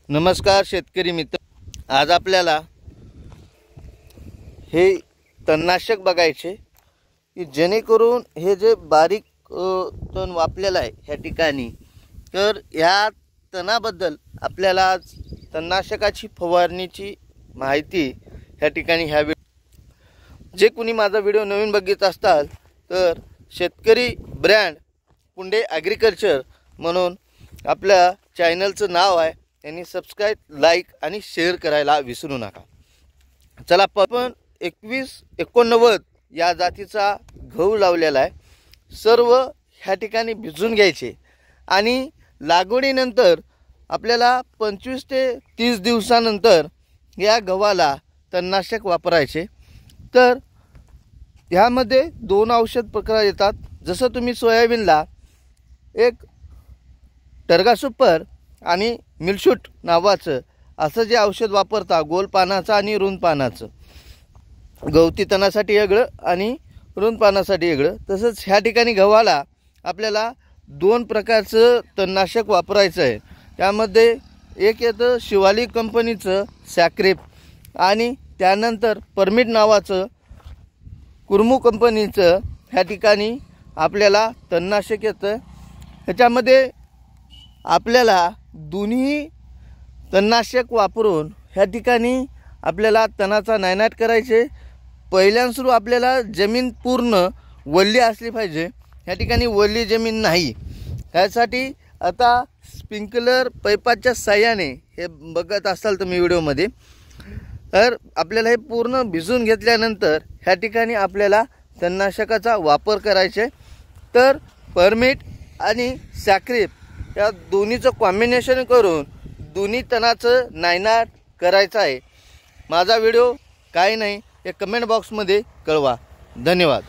नमस्कार शेतकरी मित्र, आज आपल्याला हे तणनाशक बघायचे की जेणेकरून हे जे बारीक तण वापलेलं आहे ह्या ठिकाणी, तर ह्या तणाबद्दल आपल्याला आज तणनाशकाची फवारणीची माहिती ह्या ठिकाणी ह्या जे कोणी माझा व्हिडिओ नवीन बघित असताल तर शेतकरी ब्रँड पुंडे ॲग्रिकल्चर म्हणून आपल्या चॅनलचं नाव आहे, यांनी सबस्क्राईब, लाईक आणि शेअर करायला विसरू नका। चला, आपण 2189 या जातीचा गहू लावलेला आहे। सर्व ह्या ठिकाणी भिजून घ्यायचे आणि लागवडीनंतर आपल्याला 25 ते 30 दिवसानंतर या गव्हाला तणनाशक वापरायचे। तर ह्यामध्ये 2 औषध प्रकार येतात। जसं तुम्ही सोयाबीनला एक टर्गा सुपर आणि मिलशूट नावाचं असं जे औषध वापरता, गोल पानाचं आणि रुंद पानाचं, गवती तणासाठी वेगळं आणि रुंद पानासाठी वेगळं, तसंच ह्या ठिकाणी गव्हाला आपल्याला 2 प्रकारचं तणनाशक वापरायचं आहे। त्यामध्ये एक येतं शिवाली कंपनीचं सॅक्रेप आणि त्यानंतर परमिट नावाचं कुर्मू कंपनीचं ह्या ठिकाणी आपल्याला तणनाशक येतं। ह्याच्यामध्ये आपल्याला दोन्ही तणनाशक वापरून ह्या ठिकाणी आपल्याला तणाचा नायनाट करायचे। पहिल्यांदा आपल्याला जमीन पूर्ण वल्ली असली पाहिजे। ह्या ठिकाणी वल्ली जमीन नाही, त्यासाठी आता स्प्रिंकलर पाईपाच्या साहाय्याने हे बघत असाल तुम्ही व्हिडिओमध्ये, तर आपल्याला हे पूर्ण भिजून घेतल्यानंतर ह्या ठिकाणी आपल्याला तणनाशकाचा वापर करायचा आहे। तर परमिट आणि सॅक्रेप या दोन्हीचं कॉम्बिनेशन करून दोन्ही तणाचं नायनाट करायचं आहे। माझा व्हिडिओ काय नाही हे कमेंट बॉक्समध्ये कळवा। धन्यवाद।